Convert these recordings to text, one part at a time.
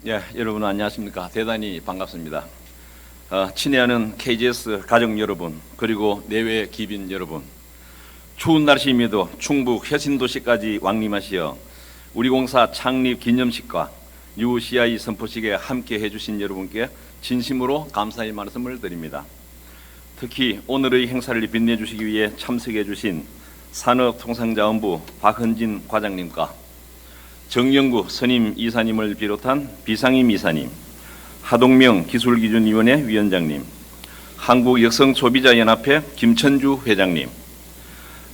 예, 여러분 안녕하십니까. 대단히 반갑습니다. 친애하는 KGS 가족 여러분, 그리고 내외 기빈 여러분, 추운 날씨임에도 충북 혁신도시까지 왕림하시어 우리 공사 창립 기념식과 UCI 선포식에 함께 해주신 여러분께 진심으로 감사의 말씀을 드립니다. 특히 오늘의 행사를 빛내주시기 위해 참석해 주신 산업통상자원부 박헌진 과장님과 정영구 선임 이사님을 비롯한 비상임 이사님, 하동명 기술기준위원회 위원장님, 한국여성소비자연합회 김천주 회장님,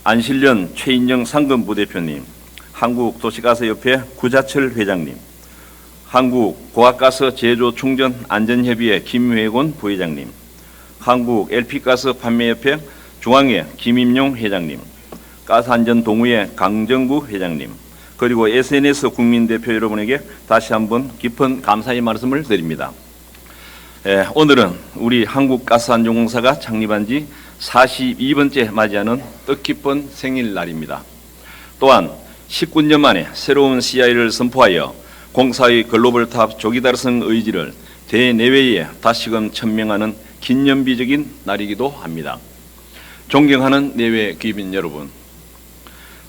안실련 최인영 상근부대표님, 한국도시가스협회 구자철 회장님, 한국고압가스제조충전안전협의회 김회곤 부회장님, 한국LP가스판매협회 중앙회 김임용 회장님, 가스안전동호회 강정구 회장님, 그리고 SNS 국민대표 여러분에게 다시 한번 깊은 감사의 말씀을 드립니다. 오늘은 우리 한국가스안전공사가 창립한 지 42번째 맞이하는 뜻깊은 생일날입니다. 또한 19년 만에 새로운 CI를 선포하여 공사의 글로벌탑 조기 달성 의지를 대내외에 다시금 천명하는 기념비적인 날이기도 합니다. 존경하는 내외 귀빈 여러분,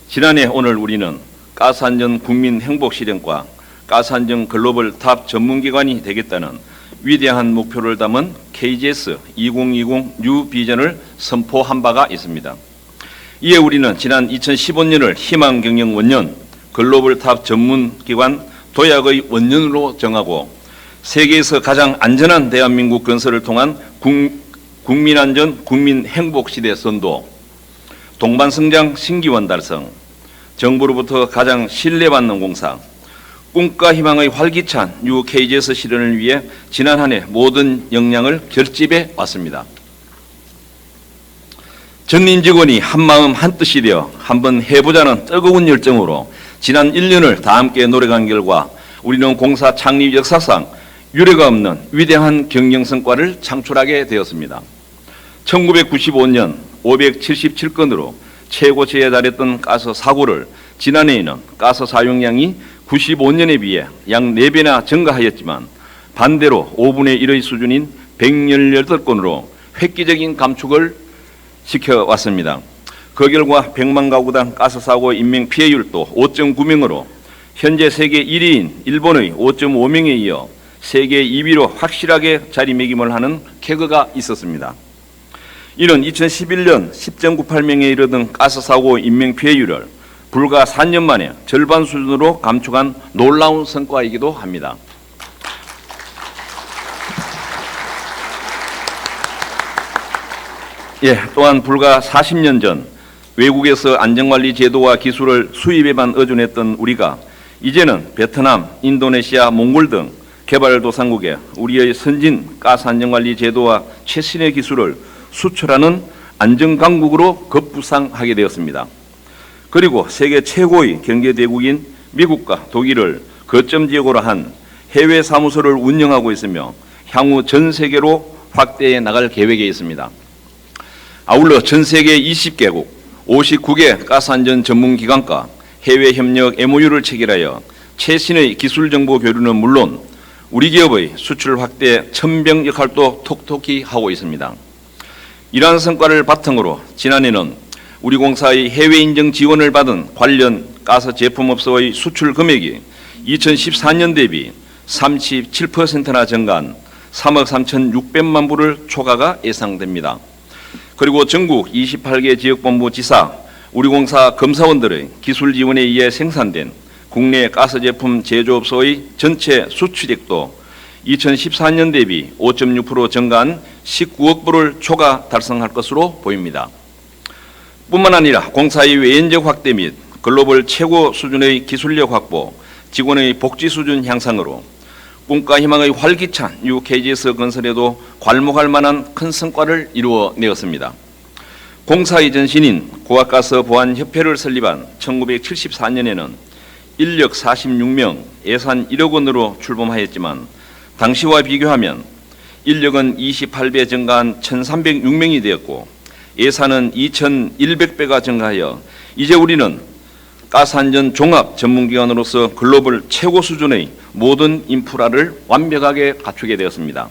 지난해 오늘 우리는 가스안전 국민 행복 실현과 가스안전 글로벌 탑 전문기관이 되겠다는 위대한 목표를 담은 KGS 2020 뉴 비전을 선포한 바가 있습니다. 이에 우리는 지난 2015년을 희망경영 원년, 글로벌 탑 전문기관 도약의 원년으로 정하고 세계에서 가장 안전한 대한민국 건설을 통한 국민안전, 국민행복시대 선도, 동반성장 신기원 달성, 정부로부터 가장 신뢰받는 공사, 꿈과 희망의 활기찬 뉴 KGS 실현을 위해 지난 한 해 모든 역량을 결집해 왔습니다. 전임 직원이 한마음 한뜻이 되어 한번 해보자는 뜨거운 열정으로 지난 1년을 다 함께 노력한 결과 우리는 공사 창립 역사상 유례가 없는 위대한 경영 성과를 창출하게 되었습니다. 1995년 577건으로 최고치에 달했던 가스 사고를 지난해에는 가스 사용량이 95년에 비해 약 4배나 증가하였지만 반대로 5분의 1의 수준인 118건으로 획기적인 감축을 시켜왔습니다. 그 결과 100만 가구당 가스 사고 인명 피해율도 5.9명으로 현재 세계 1위인 일본의 5.5명에 이어 세계 2위로 확실하게 자리매김을 하는 쾌거가 있었습니다. 이는 2011년 10.98명에 이르던 가스 사고 인명 피해율을 불과 4년 만에 절반 수준으로 감축한 놀라운 성과이기도 합니다. 또한 불과 40년 전 외국에서 안전관리 제도와 기술을 수입에만 의존했던 우리가 이제는 베트남, 인도네시아, 몽골 등 개발도상국에 우리의 선진 가스 안전관리 제도와 최신의 기술을 수출하는 안전강국으로 급부상하게 되었습니다. 그리고 세계 최고의 경제대국인 미국과 독일을 거점 지역으로 한 해외 사무소를 운영하고 있으며 향후 전 세계로 확대해 나갈 계획에 있습니다. 아울러 전 세계 20개국 59개 가스안전 전문기관과 해외협력 MOU를 체결하여 최신의 기술정보 교류는 물론 우리 기업의 수출 확대 천병 역할도 톡톡히 하고 있습니다. 이러한 성과를 바탕으로 지난해는 우리 공사의 해외 인정 지원을 받은 관련 가스 제품업소의 수출 금액이 2014년 대비 37%나 증가한 3억 3,600만 불을 초과가 예상됩니다. 그리고 전국 28개 지역본부 지사, 우리 공사 검사원들의 기술 지원에 의해 생산된 국내 가스 제품 제조업소의 전체 수출액도 2014년 대비 5.6% 증가한 19억 불을 초과 달성할 것으로 보입니다. 뿐만 아니라 공사의 외연적 확대 및 글로벌 최고 수준의 기술력 확보, 직원의 복지 수준 향상으로 꿈과 희망의 활기찬 뉴 KGS 건설에도 괄목할 만한 큰 성과를 이루어내었습니다. 공사의 전신인 고압가스보안협회를 설립한 1974년에는 인력 46명, 예산 1억 원으로 출범하였지만 당시와 비교하면 인력은 28배 증가한 1,306명이 되었고 예산은 2,100배가 증가하여 이제 우리는 가스안전 종합 전문기관으로서 글로벌 최고 수준의 모든 인프라를 완벽하게 갖추게 되었습니다.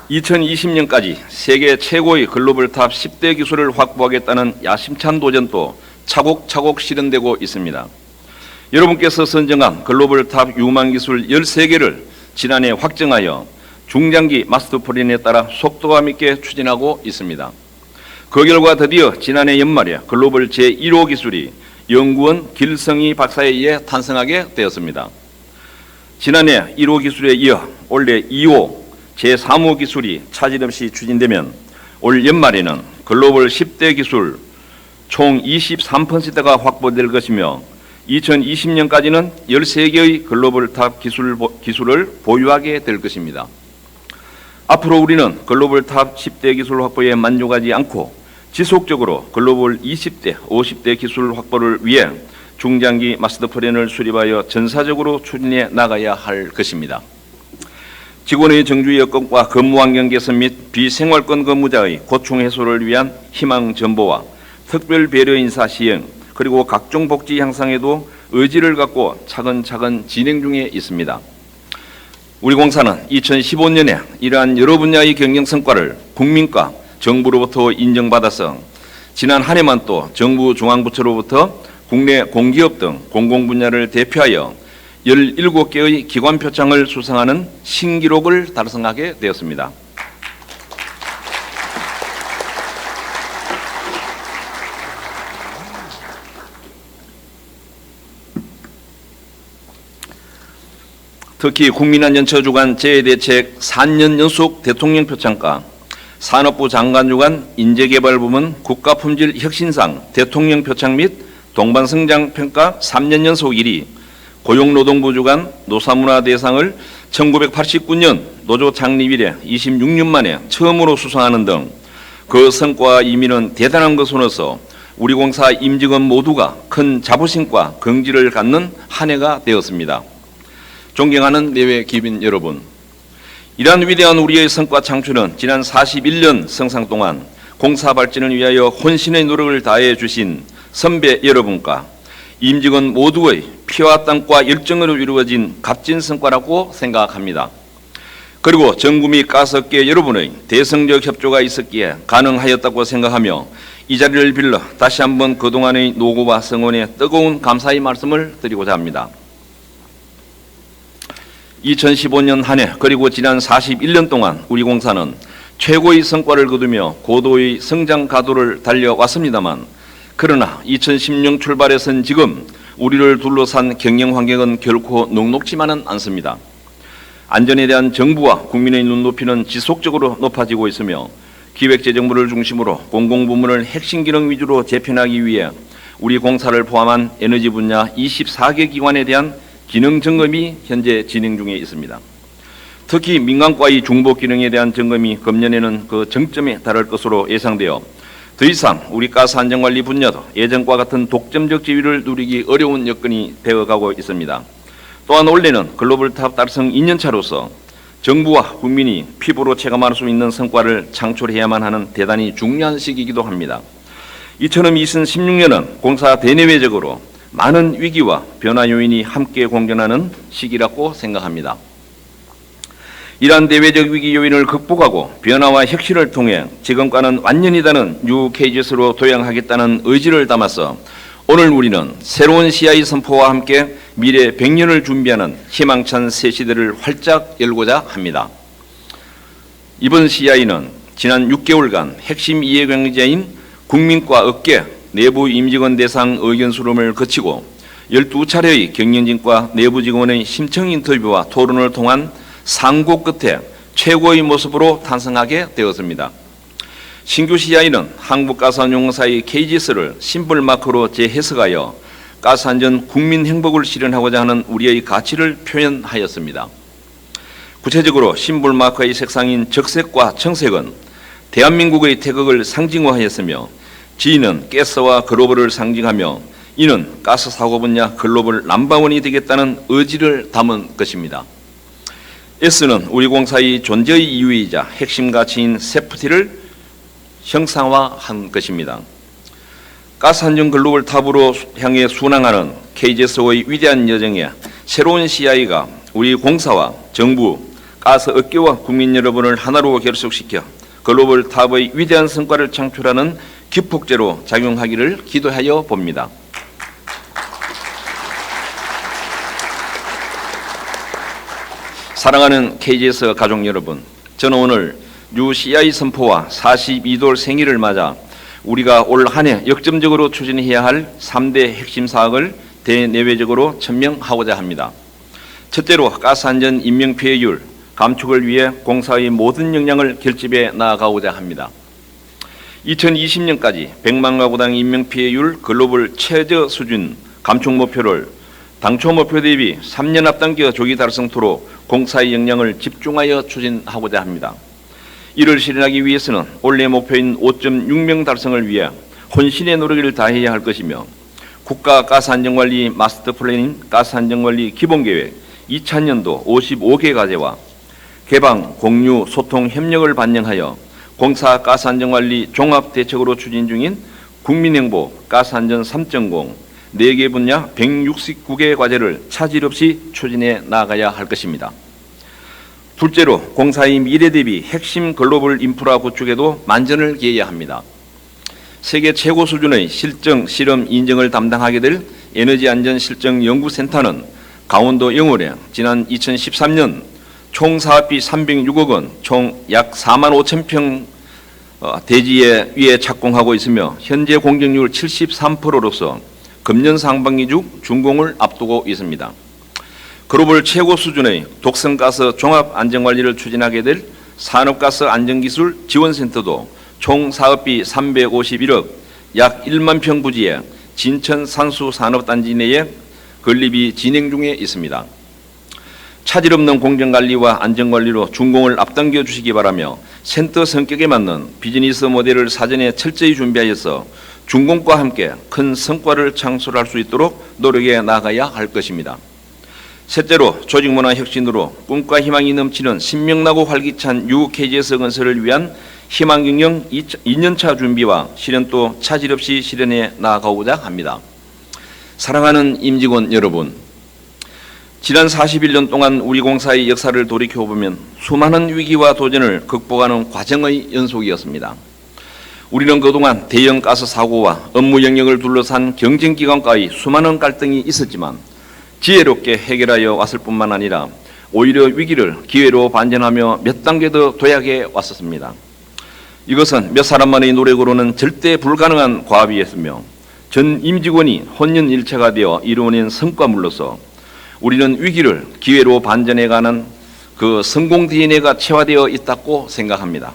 2020년까지 세계 최고의 글로벌 탑 10대 기술을 확보하겠다는 야심찬 도전도 차곡차곡 실현되고 있습니다. 여러분께서 선정한 글로벌 탑 유망 기술 13개를 지난해 확정하여 중장기 마스터 플랜에 따라 속도감 있게 추진하고 있습니다. 그 결과 드디어 지난해 연말에 글로벌 제1호 기술이 연구원 길성희 박사에 의해 탄생하게 되었습니다. 지난해 1호 기술에 이어 올해 2호 제3호 기술이 차질없이 추진되면 올 연말에는 글로벌 10대 기술 총 23%가 확보될 것이며 2020년까지는 13개의 글로벌 탑 기술을 보유하게 될 것입니다. 앞으로 우리는 글로벌 탑 10대 기술 확보에 만족하지 않고 지속적으로 글로벌 20대, 50대 기술 확보를 위해 중장기 마스터 플랜을 수립하여 전사적으로 추진해 나가야 할 것입니다. 직원의 정주 여건과 근무 환경 개선 및 비생활권 근무자의 고충 해소를 위한 희망 전보와 특별 배려 인사 시행 그리고 각종 복지 향상에도 의지를 갖고 차근차근 진행 중에 있습니다. 우리 공사는 2015년에 이러한 여러 분야의 경영 성과를 국민과 정부로부터 인정받아서 지난 한 해만 또 정부 중앙부처로부터 국내 공기업 등 공공분야를 대표하여 17개의 기관 표창을 수상하는 신기록을 달성하게 되었습니다. 특히 국민안전처 주관 재해대책 4년 연속 대통령 표창과 산업부 장관 주관 인재개발부문 국가품질 혁신상 대통령 표창 및 동반성장 평가 3년 연속 1위, 고용노동부 주관 노사문화 대상을 1989년 노조 창립 이래 26년 만에 처음으로 수상하는 등 그 성과와 의미는 대단한 것으로서 우리 공사 임직원 모두가 큰 자부심과 긍지를 갖는 한 해가 되었습니다. 존경하는 내외 기빈 여러분, 이러한 위대한 우리의 성과 창출은 지난 41년 성상 동안 공사 발전을 위하여 혼신의 노력을 다해 주신 선배 여러분과 임직원 모두의 피와 땀과 열정으로 이루어진 값진 성과라고 생각합니다. 그리고 정부 및 가스업계 여러분의 대성적 협조가 있었기에 가능하였다고 생각하며 이 자리를 빌러 다시 한번 그동안의 노고와 성원에 뜨거운 감사의 말씀을 드리고자 합니다. 2015년 한 해 그리고 지난 41년 동안 우리 공사는 최고의 성과를 거두며 고도의 성장 가도를 달려왔습니다만, 그러나 2010년 출발해선 지금 우리를 둘러싼 경영 환경은 결코 녹록지만은 않습니다. 안전에 대한 정부와 국민의 눈높이는 지속적으로 높아지고 있으며 기획재정부를 중심으로 공공부문을 핵심 기능 위주로 재편하기 위해 우리 공사를 포함한 에너지 분야 24개 기관에 대한 기능 점검이 현재 진행 중에 있습니다. 특히 민간과의 중복 기능에 대한 점검이 금년에는 그 정점에 달할 것으로 예상되어 더 이상 우리 가스 안전관리 분야도 예전과 같은 독점적 지위를 누리기 어려운 여건이 되어가고 있습니다. 또한 올해는 글로벌 탑 달성 2년차로서 정부와 국민이 피부로 체감할 수 있는 성과를 창출해야만 하는 대단히 중요한 시기이기도 합니다. 이처럼 2016년은 공사 대내외적으로 많은 위기와 변화 요인이 함께 공존하는 시기라고 생각합니다. 이러한 대외적 위기 요인을 극복하고 변화와 혁신을 통해 지금과는 완전히 다른 뉴 케이지스로 도약하겠다는 의지를 담아서 오늘 우리는 새로운 CI 선포와 함께 미래 100년을 준비하는 희망찬 새 시대를 활짝 열고자 합니다. 이번 CI는 지난 6개월간 핵심 이해관계자인 국민과 업계, 내부 임직원 대상 의견 수렴을 거치고 12차례의 경영진과 내부 직원의 심층 인터뷰와 토론을 통한 상고 끝에 최고의 모습으로 탄생하게 되었습니다. 신규 CI는 한국가스안전공사의 KGS를 심볼마크로 재해석하여 가스안전 국민 행복을 실현하고자 하는 우리의 가치를 표현하였습니다. 구체적으로 심볼마크의 색상인 적색과 청색은 대한민국의 태극을 상징화하였으며 G는 가스와 글로벌을 상징하며 이는 가스 사고 분야 글로벌 넘버원이 되겠다는 의지를 담은 것입니다. S는 우리 공사의 존재의 이유이자 핵심 가치인 세프티를 형상화한 것입니다. 가스한전 글로벌 탑으로 향해 순항하는 KGS의 위대한 여정에 새로운 CI가 우리 공사와 정부, 가스 업계와 국민 여러분을 하나로 결속시켜 글로벌 탑의 위대한 성과를 창출하는 기폭제로 작용하기를 기도하여 봅니다. 사랑하는 KGS 가족 여러분, 저는 오늘 뉴 CI 선포와 42돌 생일을 맞아 우리가 올 한 해 역점적으로 추진해야 할 3대 핵심 사항을 대내외적으로 천명하고자 합니다. 첫째로 가스안전 인명피해율 감축을 위해 공사의 모든 역량을 결집해 나아가고자 합니다. 2020년까지 100만 가구당 인명피해율 글로벌 최저 수준 감축 목표를 당초 목표 대비 3년 앞당겨 조기 달성토록 공사의 역량을 집중하여 추진하고자 합니다. 이를 실현하기 위해서는 올해 목표인 5.6명 달성을 위해 혼신의 노력을 다해야 할 것이며 국가 가스안전관리 마스터 플래닝 가스안전관리 기본계획 2000년도 55개 과제와 개방, 공유, 소통, 협력을 반영하여 공사 가스안전관리 종합대책으로 추진 중인 국민행보 가스안전 3.0 4개 분야 169개 과제를 차질 없이 추진해 나가야 할 것입니다. 둘째로 공사의 미래 대비 핵심 글로벌 인프라 구축에도 만전을 기해야 합니다. 세계 최고 수준의 실증, 실험, 인증을 담당하게 될 에너지안전실증연구센터는 강원도 영월에 지난 2013년 총 사업비 306억 원, 총 약 4만 5천 평 대지에 위에 착공하고 있으며 현재 공정률 73%로서 금년 상반기 중 준공을 앞두고 있습니다. 글로벌 최고 수준의 독성가스 종합안전관리를 추진하게 될 산업가스 안전기술 지원센터도 총 사업비 351억, 약 1만 평 부지에 진천 산수산업단지 내에 건립이 진행 중에 있습니다. 차질 없는 공정관리와 안전관리로 준공을 앞당겨 주시기 바라며 센터 성격에 맞는 비즈니스 모델을 사전에 철저히 준비하여서 준공과 함께 큰 성과를 창출할 수 있도록 노력해 나가야 할 것입니다. 셋째로 조직문화 혁신으로 꿈과 희망이 넘치는 신명나고 활기찬 KGS 건설을 위한 희망경영 2년차 준비와 실현도 차질 없이 실현해 나아가고자 합니다. 사랑하는 임직원 여러분, 지난 41년 동안 우리 공사의 역사를 돌이켜보면 수많은 위기와 도전을 극복하는 과정의 연속이었습니다. 우리는 그동안 대형 가스 사고와 업무 영역을 둘러싼 경쟁기관과의 수많은 갈등이 있었지만 지혜롭게 해결하여 왔을 뿐만 아니라 오히려 위기를 기회로 반전하며 몇 단계 더 도약해 왔었습니다. 이것은 몇 사람만의 노력으로는 절대 불가능한 과업이었으며 전 임직원이 혼연일체가 되어 이루어낸 성과물로서 우리는 위기를 기회로 반전해가는 그 성공 DNA가 체화되어 있다고 생각합니다.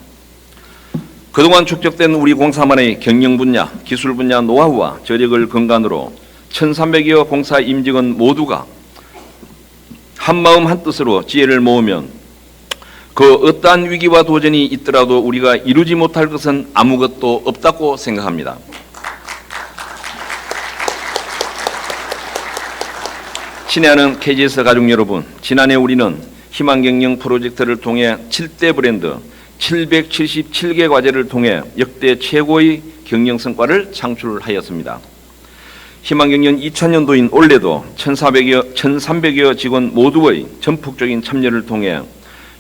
그동안 축적된 우리 공사만의 경영 분야, 기술 분야 노하우와 저력을 근간으로 1300여 공사 임직원 모두가 한마음 한뜻으로 지혜를 모으면 그 어떠한 위기와 도전이 있더라도 우리가 이루지 못할 것은 아무것도 없다고 생각합니다. 친애하는 KGS 가족 여러분, 지난해 우리는 희망경영 프로젝트를 통해 7대 브랜드 777개 과제를 통해 역대 최고의 경영 성과를 창출하였습니다. 희망경영 2000년도인 올해도 1300여 직원 모두의 전폭적인 참여를 통해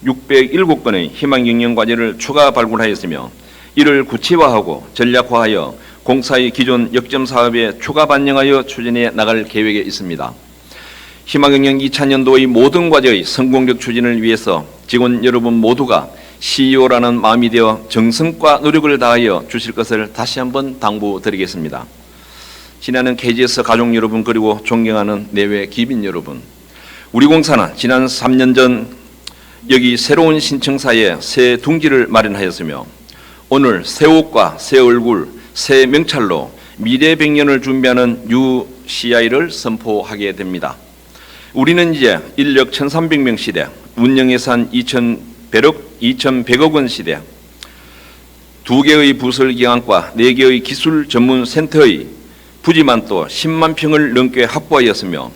607건의 희망경영 과제를 추가 발굴하였으며 이를 구체화하고 전략화하여 공사의 기존 역점 사업에 추가 반영하여 추진해 나갈 계획에 있습니다. 희망경영 2000년도의 모든 과제의 성공적 추진을 위해서 직원 여러분 모두가 CEO라는 마음이 되어 정성과 노력을 다하여 주실 것을 다시 한번 당부드리겠습니다. 지나는 KGS 가족 여러분 그리고 존경하는 내외 기빈 여러분, 우리 공사는 지난 3년 전 여기 새로운 신청사에 새 둥지를 마련하였으며 오늘 새 옷과 새 얼굴, 새 명찰로 미래 100년을 준비하는 뉴 CI를 선포하게 됩니다. 우리는 이제 인력 1300명 시대, 운영예산 2100억 원 시대, 2개의 부설기관과 4개의 기술 전문 센터의 부지만 또 10만 평을 넘게 확보하였으며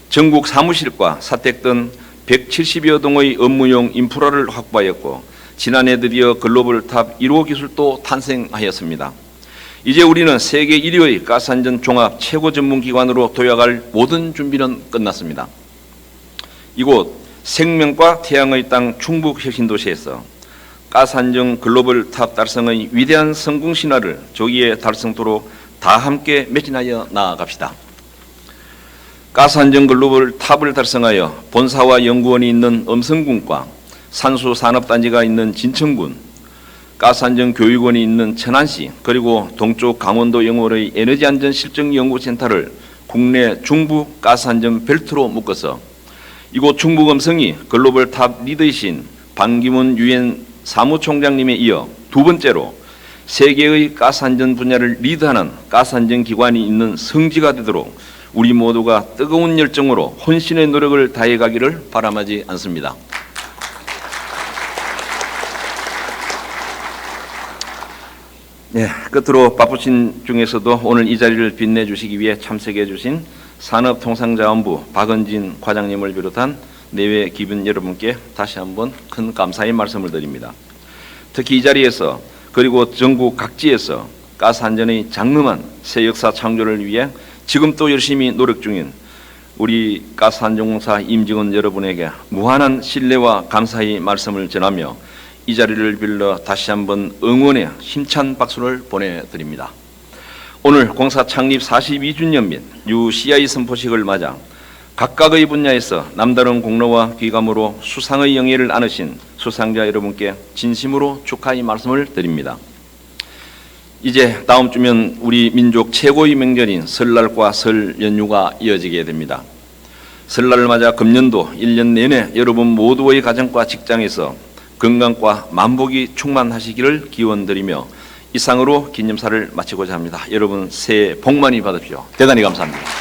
전국 사무실과 사택 등 170여 동의 업무용 인프라를 확보하였고 지난해 드디어 글로벌 탑 1호 기술도 탄생하였습니다. 이제 우리는 세계 1위의 가스안전 종합 최고 전문 기관으로 도약할 모든 준비는 끝났습니다. 이곳 생명과 태양의 땅 충북 혁신도시에서 가스안전 글로벌 탑 달성의 위대한 성공 신화를 조기에 달성토록 다 함께 매진하여 나아갑시다. 가스안전 글로벌 탑을 달성하여 본사와 연구원이 있는 음성군과 산수산업단지가 있는 진천군, 가스안전 교육원이 있는 천안시, 그리고 동쪽 강원도 영월의 에너지안전실증연구센터를 국내 중부 가스안전 벨트로 묶어서 이곳 충북 음성이 글로벌 탑 리더이신 반기문 유엔 사무총장님에 이어 두 번째로 세계의 가스안전 분야를 리드하는 가스안전 기관이 있는 성지가 되도록 우리 모두가 뜨거운 열정으로 혼신의 노력을 다해가기를 바람하지 않습니다. 네, 끝으로 바쁘신 중에서도 오늘 이 자리를 빛내주시기 위해 참석해 주신 산업통상자원부 박은진 과장님을 비롯한 내외 기빈 여러분께 다시 한번 큰 감사의 말씀을 드립니다. 특히 이 자리에서 그리고 전국 각지에서 가스안전의 장엄한 새 역사 창조를 위해 지금 또 열심히 노력 중인 우리 가스안전공사 임직원 여러분에게 무한한 신뢰와 감사의 말씀을 전하며 이 자리를 빌려 다시 한번 응원의 힘찬 박수를 보내드립니다. 오늘 공사 창립 42주년 및 UCI 선포식을 맞아 각각의 분야에서 남다른 공로와 귀감으로 수상의 영예를 안으신 수상자 여러분께 진심으로 축하의 말씀을 드립니다. 이제 다음 주면 우리 민족 최고의 명절인 설날과 설 연휴가 이어지게 됩니다. 설날을 맞아 금년도 1년 내내 여러분 모두의 가정과 직장에서 건강과 만복이 충만하시기를 기원드리며 이상으로 기념사를 마치고자 합니다. 여러분 새해 복 많이 받으십시오. 대단히 감사합니다.